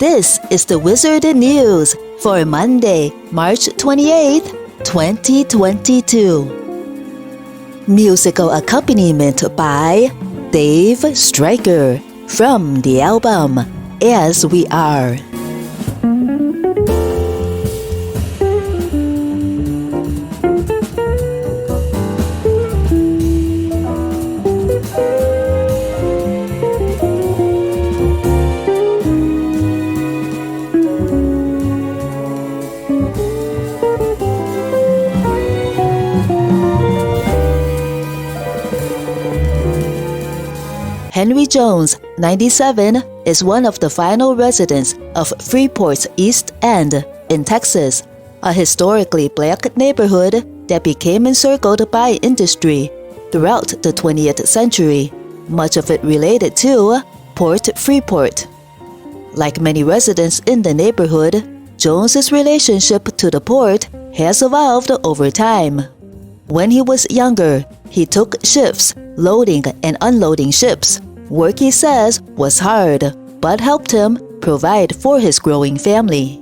This is the WZRD News for Monday, March 28th, 2022. Musical accompaniment by Dave Stryker from the album As We Are. Henry Jones, 97, is one of the final residents of Freeport's East End in Texas, a historically black neighborhood that became encircled by industry throughout the 20th century, much of it related to Port Freeport. Like many residents in the neighborhood, Jones's relationship to the port has evolved over time. When he was younger, he took shifts loading and unloading ships. Work, he says, was hard, but helped him provide for his growing family.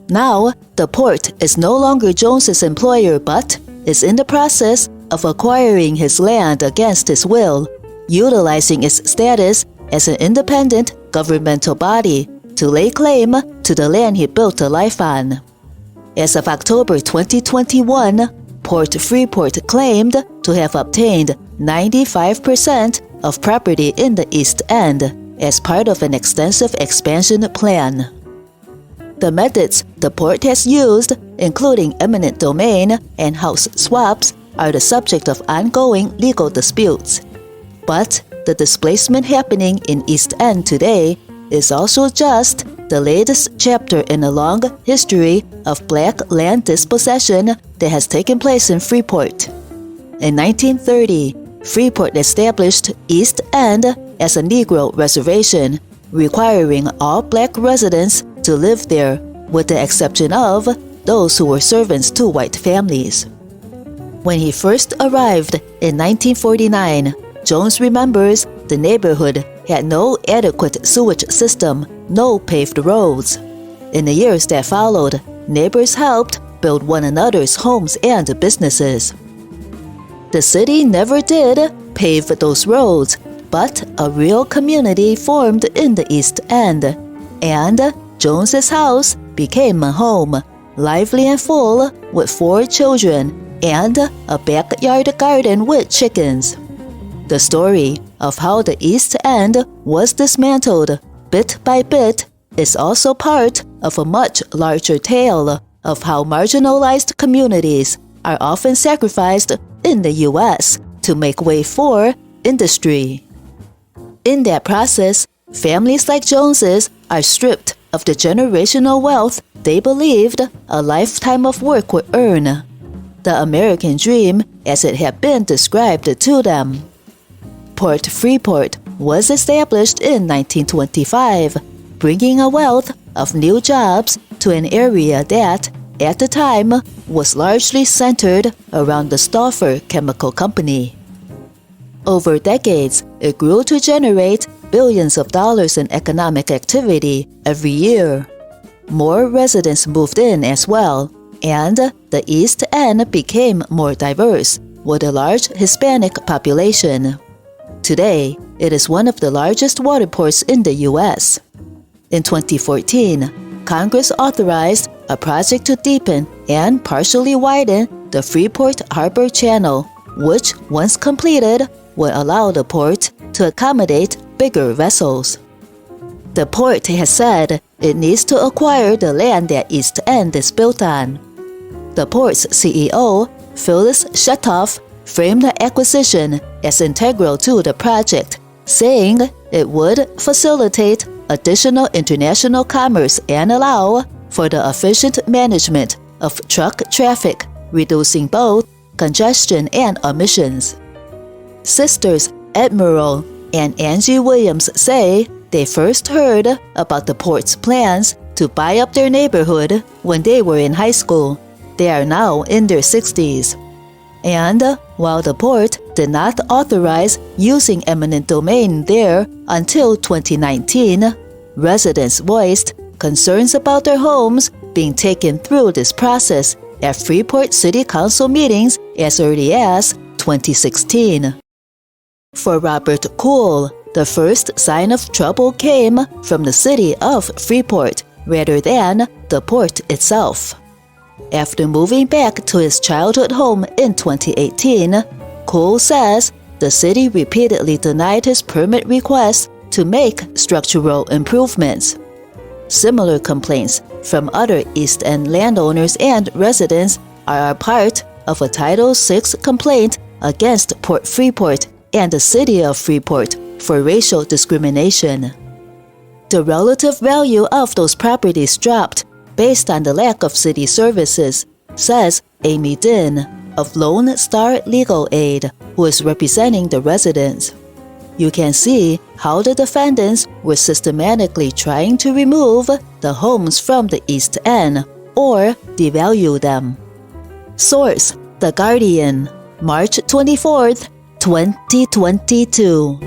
Now, the port is no longer Jones's employer but is in the process of acquiring his land against his will, utilizing its status as an independent governmental body to lay claim to the land he built a life on. As of October 2021, Port Freeport claimed to have obtained 95% of property in the East End as part of an extensive expansion plan. The methods the port has used, including eminent domain and house swaps, are the subject of ongoing legal disputes. But the displacement happening in East End today is also just the latest chapter in a long history of black land dispossession that has taken place in Freeport. In 1930, Freeport established East End as a Negro reservation, requiring all black residents to live there, with the exception of those who were servants to white families. When he first arrived in 1949, Jones remembers the neighborhood had no adequate sewage system, no paved roads. In the years that followed, neighbors helped build one another's homes and businesses. The city never did pave those roads, but a real community formed in the East End, and Jones's house became a home, lively and full, with 4 children and a backyard garden with chickens. The story of how the East End was dismantled bit by bit is also part of a much larger tale of how marginalized communities are often sacrificed in the U.S. to make way for industry. In that process, families like Jones's are stripped of the generational wealth they believed a lifetime of work would earn, the American dream as it had been described to them. Port Freeport was established in 1925, bringing a wealth of new jobs to an area that, at the time, was largely centered around the Stauffer Chemical Company. Over decades, it grew to generate billions of dollars in economic activity every year. More residents moved in as well, and the East End became more diverse, with a large Hispanic population. Today, it is one of the largest waterports in the U.S. In 2014, Congress authorized a project to deepen and partially widen the Freeport Harbor Channel, which, once completed, would allow the port to accommodate bigger vessels. The port has said it needs to acquire the land that East End is built on. The port's CEO, Phyllis Shetoff, framed the acquisition as integral to the project, saying it would facilitate additional international commerce and allow for the efficient management of truck traffic, reducing both congestion and emissions. Sisters Admiral and Angie Williams say they first heard about the port's plans to buy up their neighborhood when they were in high school. They are now in their 60s. And while the port did not authorize using eminent domain there until 2019, Residents voiced concerns about their homes being taken through this process at Freeport City Council meetings as early as 2016. For Robert Kuhl, the first sign of trouble came from the city of Freeport rather than the port itself. After moving back to his childhood home in 2018, Kuhl says the city repeatedly denied his permit requests to make structural improvements. Similar complaints from other East End landowners and residents are a part of a Title VI complaint against Port Freeport and the city of Freeport for racial discrimination. The relative value of those properties dropped based on the lack of city services, says Amy Din of Lone Star Legal Aid, who is representing the residents. You can see how the defendants were systematically trying to remove the homes from the East End or devalue them. Source: The Guardian, March 24th, 2022.